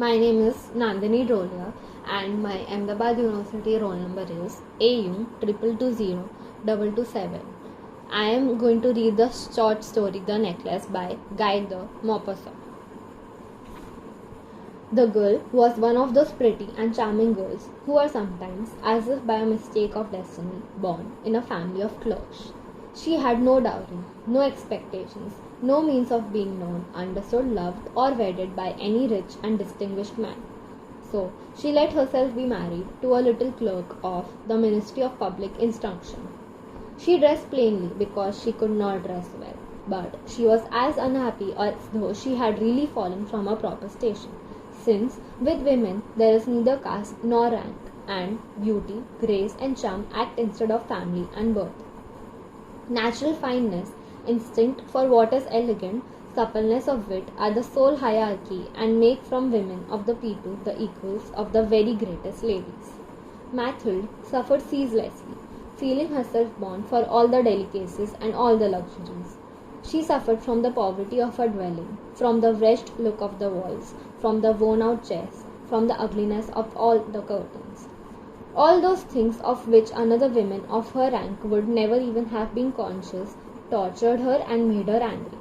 My name is Nandini Dolia and my Ahmedabad University roll number is AU 2220 I am going to read the short story The Necklace by Guy de Maupassant. The girl was one of those pretty and charming girls who are sometimes, as if by a mistake of destiny, born in a family of clerks. She had no dowry, no expectations, no means of being known, understood, loved, or wedded by any rich and distinguished man. So she let herself be married to a little clerk of the Ministry of Public Instruction. She dressed plainly because she could not dress well, but she was as unhappy as though she had really fallen from a proper station, since with women there is neither caste nor rank, and beauty, grace, and charm act instead of family and birth. Natural fineness, instinct for what is elegant, suppleness of wit are the sole hierarchy and make from women of the people the equals of the very greatest ladies. Mathilde suffered ceaselessly, feeling herself born for all the delicacies and all the luxuries. She suffered from the poverty of her dwelling, from the wretched look of the walls, from the worn-out chairs, from the ugliness of all the curtains. All those things of which another woman of her rank would never even have been conscious tortured her and made her angry.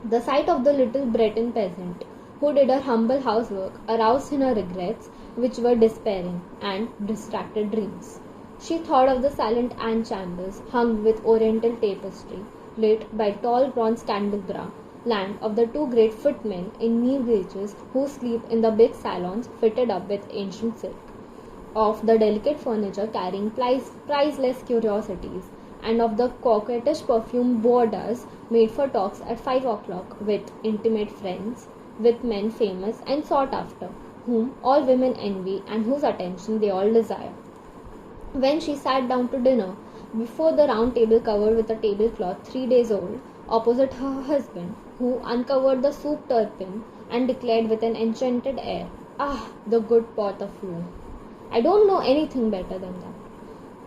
The sight of the little Breton peasant who did her humble housework aroused in her regrets, which were despairing and distracted dreams. She thought of the silent antechambers hung with oriental tapestry, lit by tall bronze candelabra, land of the two great footmen in knee breeches who sleep in the big salons fitted up with ancient silk, of the delicate furniture carrying priceless curiosities, and of the coquettish perfumed boudoirs made for talks at 5 o'clock with intimate friends, with men famous and sought after, whom all women envy and whose attention they all desire. When she sat down to dinner, before the round table covered with a tablecloth 3 days old, opposite her husband, who uncovered the soup turpin and declared with an enchanted air, "Ah, the good pot of roux! I don't know anything better than that."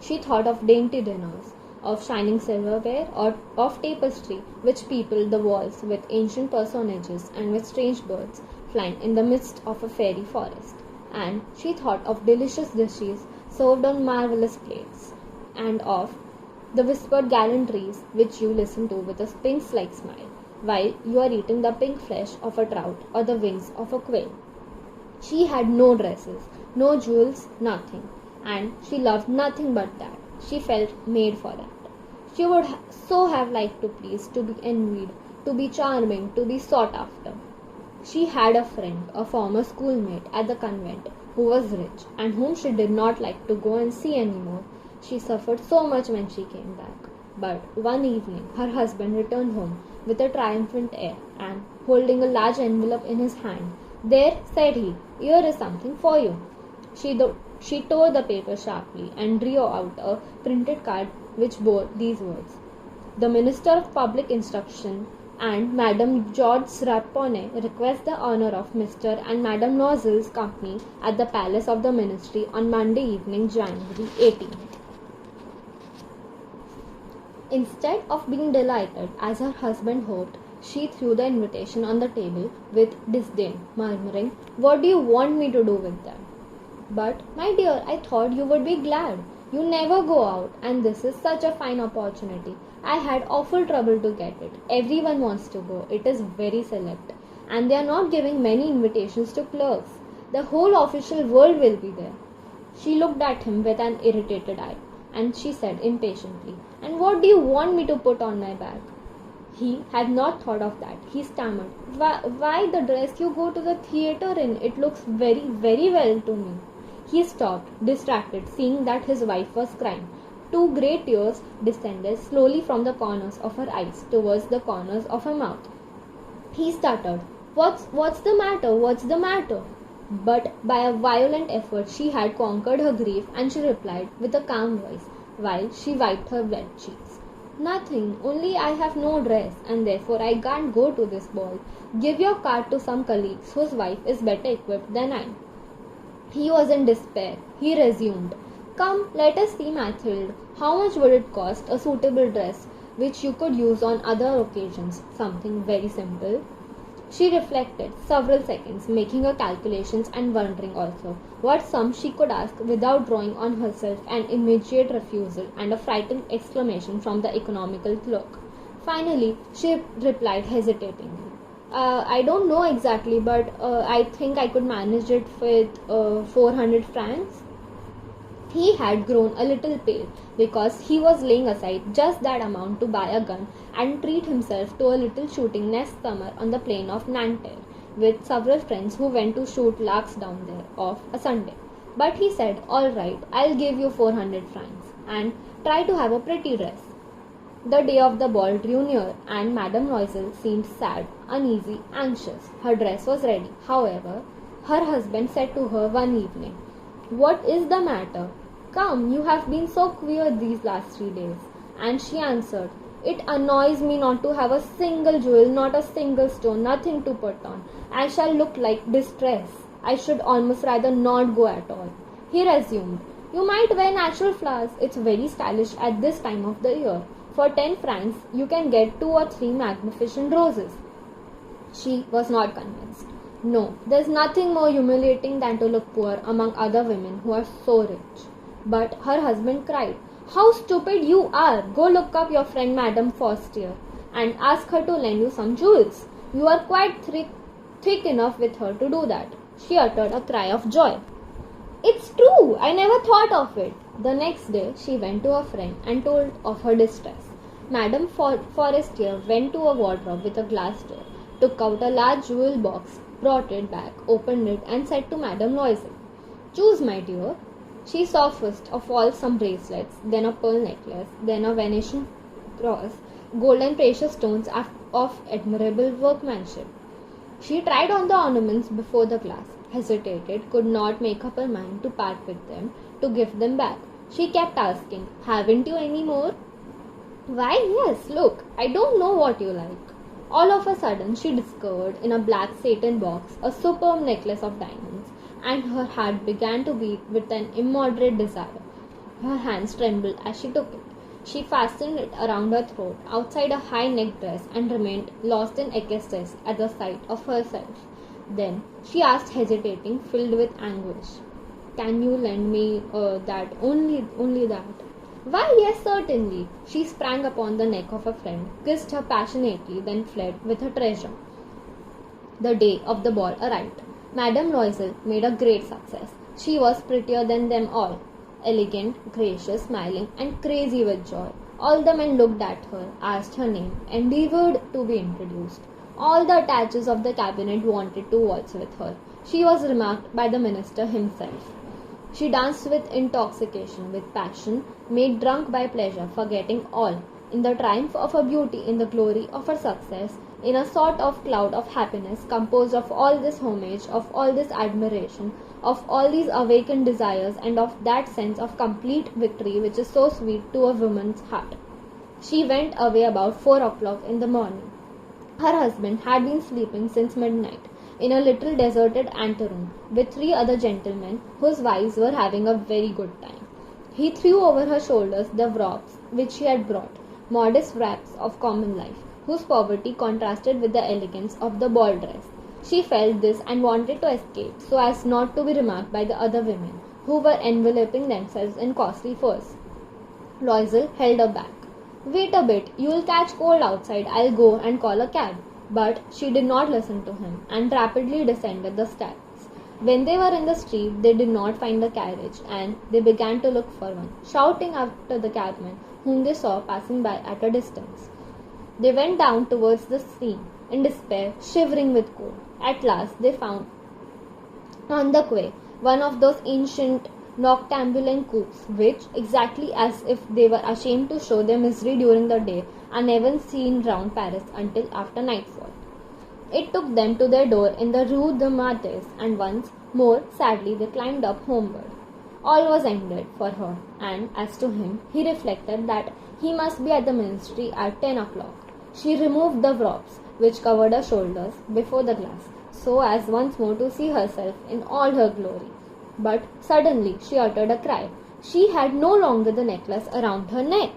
She thought of dainty dinners, of shining silverware, or of tapestry which peopled the walls with ancient personages and with strange birds flying in the midst of a fairy forest. And she thought of delicious dishes served on marvelous plates, and of the whispered gallantries which you listen to with a sphinx-like smile, while you are eating the pink flesh of a trout or the wings of a quail. She had no dresses, no jewels, nothing, and she loved nothing but that. She felt made for that. She would so have liked to please, to be envied, to be charming, to be sought after. She had a friend, a former schoolmate at the convent, who was rich, and whom she did not like to go and see any more. She suffered so much when she came back. But one evening her husband returned home with a triumphant air, and holding a large envelope in his hand, "There," said he, "here is something for you." She tore the paper sharply and drew out a printed card which bore these words: "The Minister of Public Instruction and Madame George Rapone request the honour of Mr. and Madame Nozel's company at the Palace of the Ministry on Monday evening, January 18th. Instead of being delighted, as her husband hoped, she threw the invitation on the table with disdain, murmuring, "What do you want me to do with them?" "But, my dear, I thought you would be glad. You never go out, and this is such a fine opportunity. I had awful trouble to get it. Everyone wants to go. It is very select. And they are not giving many invitations to clerks. The whole official world will be there." She looked at him with an irritated eye, and she said impatiently, "And what do you want me to put on my bag?" He had not thought of that. He stammered, Why the dress you go to the theatre in? It looks very, very well to me." He stopped, distracted, seeing that his wife was crying. 2 great tears descended slowly from the corners of her eyes towards the corners of her mouth. He stuttered, What's the matter? What's the matter?" But by a violent effort she had conquered her grief, and she replied with a calm voice, while she wiped her wet cheeks, "Nothing, only I have no dress, and therefore I can't go to this ball. Give your card to some colleagues whose wife is better equipped than I." He was in despair. He resumed, "Come, let us see, Mathilde. How much would it cost, a suitable dress, which you could use on other occasions? Something very simple." She reflected several seconds, making her calculations and wondering also what sum she could ask without drawing on herself an immediate refusal and a frightened exclamation from the economical clerk. Finally, she replied hesitatingly, I don't know exactly, but I think I could manage it with 400 francs. He had grown a little pale because he was laying aside just that amount to buy a gun and treat himself to a little shooting next summer on the plain of Nanterre with several friends who went to shoot larks down there of a Sunday. But he said, all right, I'll give you 400 francs and try to have a pretty dress. The day of the ball drew near, and Madame Loisel seemed sad, uneasy, anxious. Her dress was ready. However, her husband said to her one evening, what is the matter? Come, you have been so queer these last 3 days. And she answered, it annoys me not to have a single jewel, not a single stone, nothing to put on. I shall look like distress. I should almost rather not go at all. He resumed, you might wear natural flowers. It's very stylish at this time of the year. For 10 francs, you can get 2 or 3 magnificent roses. She was not convinced. No, there's nothing more humiliating than to look poor among other women who are so rich. But her husband cried, how stupid you are! Go look up your friend Madame Forestier and ask her to lend you some jewels. You are quite thick enough with her to do that. She uttered a cry of joy. It's true! I never thought of it. The next day, she went to a friend and told of her distress. Madame Forestier went to a wardrobe with a glass door, took out a large jewel box, brought it back, opened it, and said to Madame Loisel, choose, my dear. She saw first of all some bracelets, then a pearl necklace, then a Venetian cross, gold and precious stones of admirable workmanship. She tried on the ornaments before the glass, hesitated, could not make up her mind to part with them, to give them back. She kept asking, haven't you any more? Why, yes, look, I don't know what you like. All of a sudden, she discovered in a black satin box a superb necklace of diamonds, and her heart began to beat with an immoderate desire. Her hands trembled as she took it. She fastened it around her throat outside a high-necked dress and remained lost in ecstasy at the sight of herself. Then she asked, hesitating, filled with anguish, can you lend me that, only that? Why, yes, certainly. She sprang upon the neck of her friend, kissed her passionately, then fled with her treasure. The day of the ball arrived. Madame Loisel made a great success. She was prettier than them all, elegant, gracious, smiling, and crazy with joy. All the men looked at her, asked her name, endeavored to be introduced. All the attaches of the cabinet wanted to waltz with her. She was remarked by the minister himself. She danced with intoxication, with passion, made drunk by pleasure, forgetting all, in the triumph of her beauty, in the glory of her success, in a sort of cloud of happiness composed of all this homage, of all this admiration, of all these awakened desires, and of that sense of complete victory which is so sweet to a woman's heart. She went away about 4 o'clock in the morning. Her husband had been sleeping since midnight in a little deserted anteroom with 3 other gentlemen whose wives were having a very good time. He threw over her shoulders the wraps which she had brought, modest wraps of common life, whose poverty contrasted with the elegance of the ball dress. She felt this and wanted to escape so as not to be remarked by the other women, who were enveloping themselves in costly furs. Loisel held her back. Wait a bit, you'll catch cold outside, I'll go and call a cab. But she did not listen to him and rapidly descended the steps. When they were in the street, they did not find the carriage and they began to look for one, shouting after the cabman whom they saw passing by at a distance. They went down towards the sea in despair, shivering with cold. At last they found on the quay one of those ancient noctambulent coupes which, exactly as if they were ashamed to show their misery during the day, are never seen round Paris until after nightfall. It took them to their door in the Rue de Martyrs, and once more sadly they climbed up homeward. All was ended for her, and as to him, he reflected that he must be at the ministry at 10 o'clock. She removed the wraps which covered her shoulders before the glass, so as once more to see herself in all her glory. But suddenly she uttered a cry. She had no longer the necklace around her neck.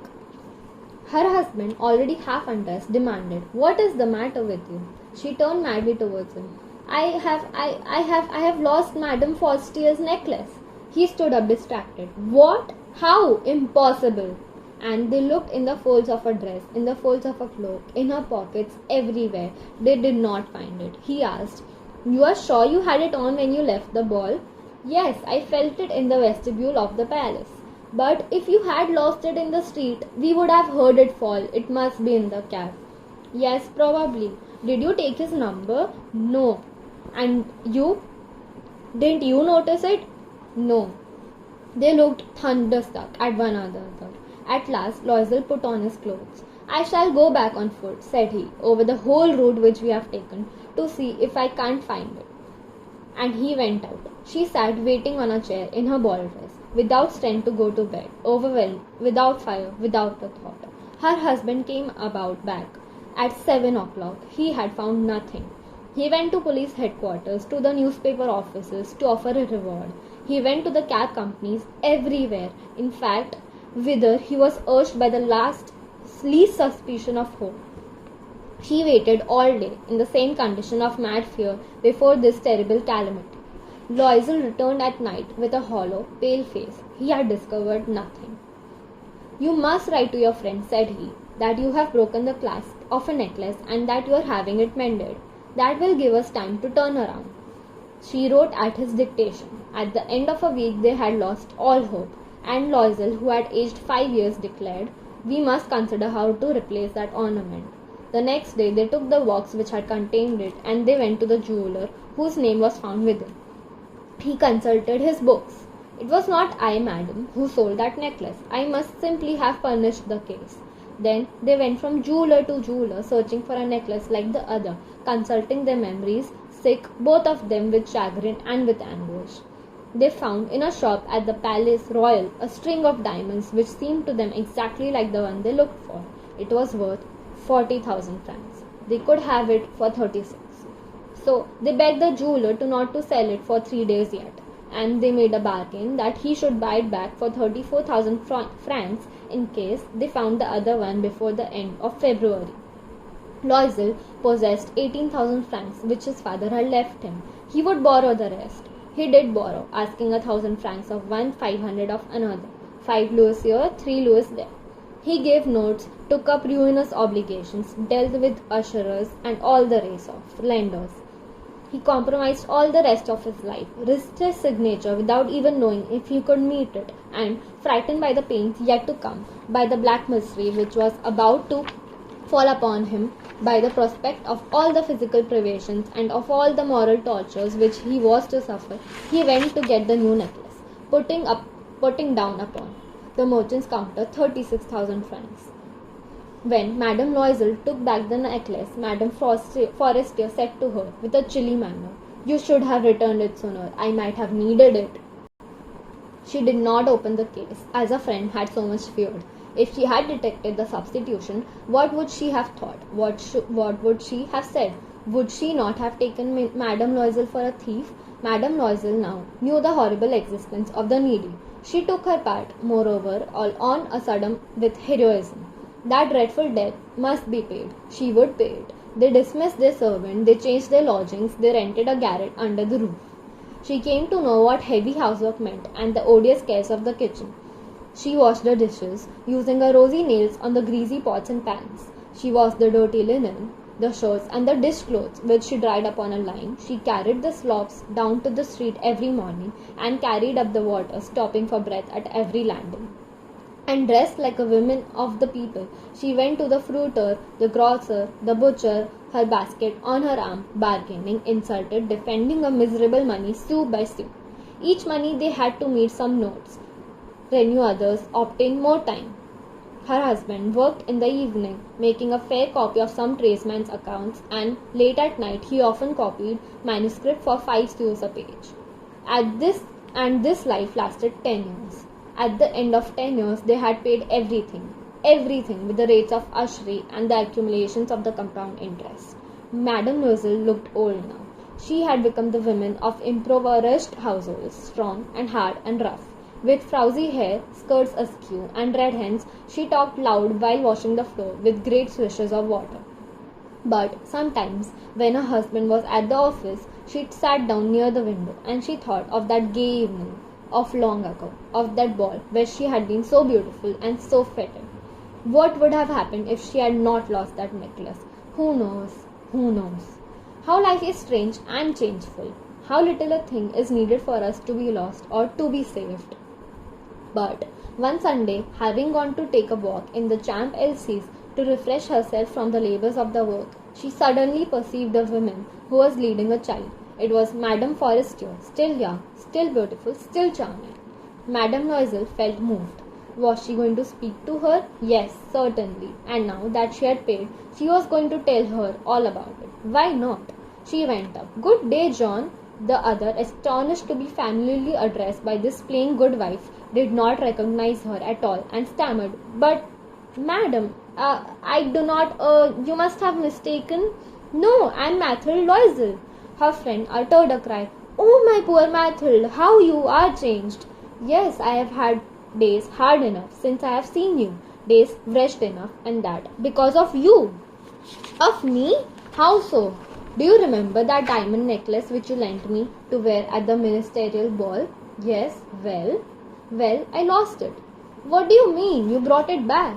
Her husband, already half undressed, demanded, "What is the matter with you?" She turned madly towards him. I have lost Madame Forestier's necklace. He stood up distracted. What? How? Impossible. And they looked in the folds of her dress, in the folds of her cloak, in her pockets, everywhere. They did not find it. He asked, You are sure you had it on when you left the ball? Yes, I felt it in the vestibule of the palace. But if you had lost it in the street, we would have heard it fall. It must be in the cab. Yes, probably. Did you take his number? No. And you? Didn't you notice it? No. They looked thunderstruck at one another. At last, Loisel put on his clothes. I shall go back on foot, said he, over the whole route which we have taken, to see if I can't find it. And he went out. She sat waiting on a chair in her ball dress, without strength to go to bed, overwhelmed, without fire, without a thought. Her husband came about back. At 7 o'clock, he had found nothing. He went to police headquarters, to the newspaper offices to offer a reward. He went to the cab companies everywhere. In fact, whither he was urged by the least suspicion of hope. She waited all day in the same condition of mad fear before this terrible calamity. Loisel returned at night with a hollow, pale face. He had discovered nothing. You must write to your friend, said he, that you have broken the clasp of a necklace and that you are having it mended. That will give us time to turn around. She wrote at his dictation. At the end of a week they had lost all hope, and Loisel, who had aged 5 years, declared, We must consider how to replace that ornament. The next day they took the box which had contained it, and they went to the jeweller whose name was found within. He consulted his books. It was not I, madam, who sold that necklace. I must simply have furnished the case. Then they went from jeweller to jeweller, searching for a necklace like the other, consulting their memories, sick, both of them with chagrin and with anguish. They found in a shop at the Palace Royal a string of diamonds which seemed to them exactly like the one they looked for. It was worth 40,000 francs. They could have it for 36. So they begged the jeweller not to sell it for 3 days yet, and they made a bargain that he should buy it back for 34,000 francs in case they found the other one before the end of February. Loisel possessed 18,000 francs which his father had left him. He would borrow the rest. He did borrow, asking 1,000 francs of one, 500 of another, 5 louis here, 3 louis there. He gave notes, took up ruinous obligations, dealt with usurers and all the race of lenders. He compromised all the rest of his life, risked his signature without even knowing if he could meet it, and, frightened by the pains yet to come, by the black misery which was about to fall upon him, by the prospect of all the physical privations and of all the moral tortures which he was to suffer, he went to get the new necklace, putting down upon the merchant's counter 36,000 francs. When Madame Loisel took back the necklace, Madame Forestier said to her with a chilly manner, You should have returned it sooner. I might have needed it. She did not open the case, as a friend had so much feared. If she had detected the substitution, what would she have thought? What would she have said? Would she not have taken Madame Loisel for a thief? Madame Loisel now knew the horrible existence of the needy. She took her part, moreover, all on a sudden with heroism. That dreadful debt must be paid. She would pay it. They dismissed their servant, they changed their lodgings, they rented a garret under the roof. She came to know what heavy housework meant and the odious cares of the kitchen. She washed the dishes, using her rosy nails on the greasy pots and pans. She washed the dirty linen, the shirts and the dishcloths which she dried upon a line. She carried the slops down to the street every morning and carried up the water, stopping for breath at every landing. And dressed like a woman of the people, she went to the fruiter, the grocer, the butcher, her basket on her arm, bargaining, insulted, defending a miserable money sou by sou. Each money they had to meet some notes, renew others, obtain more time. Her husband worked in the evening, making a fair copy of some tradesman's accounts, and late at night he often copied manuscript for 5 sous a page. This life lasted 10 years. At the end of 10 years, they had paid everything with the rates of usury and the accumulations of the compound interest. Madame Loisel looked old now. She had become the woman of impoverished households, strong and hard and rough. With frowsy hair, skirts askew, and red hands, she talked loud while washing the floor with great swishes of water. But sometimes, when her husband was at the office, she sat down near the window and she thought of that gay evening of long ago, of that ball where she had been so beautiful and so fitted. What would have happened if she had not lost that necklace? Who knows? Who knows? How life is strange and changeful. How little a thing is needed for us to be lost or to be saved. But one Sunday, having gone to take a walk in the Champ Elysees to refresh herself from the labours of the work, she suddenly perceived a woman who was leading a child. It was Madame Forestier, still young, still beautiful, still charming. Madame Loisel felt moved. Was she going to speak to her? Yes, certainly. And now that she had paid, she was going to tell her all about it. Why not? She went up. Good day, John. The other, astonished to be familiarly addressed by this plain good wife, did not recognize her at all and stammered, "But, madam, I do not, you must have mistaken. No, I am Mathilde Loisel." Her friend uttered a cry. "Oh, my poor Mathilde, how you are changed!" "Yes, I have had days hard enough since I have seen you, days wretched enough, and that because of you." "Of me? How so?" "Do you remember that diamond necklace which you lent me to wear at the ministerial ball?" "Yes, well?" "Well, I lost it." "What do you mean? You brought it back."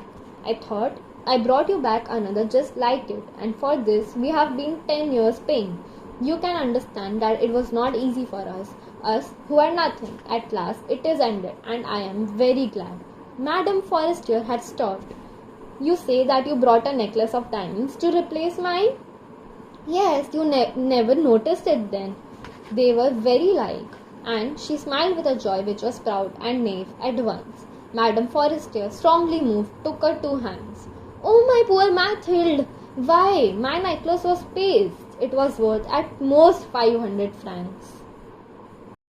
"I thought I brought you back another just like it, and for this we have been 10 years paying. You can understand that it was not easy for us who are nothing. At last it is ended, and I am very glad." Madame Forestier had stopped. "You say that you brought a necklace of diamonds to replace mine?" "Yes, you never noticed it then. They were very like." And she smiled with a joy which was proud and naive at once. Madame Forestier, strongly moved, took her two hands. "Oh, my poor Mathilde! Why, my necklace was paste. It was worth at most 500 francs.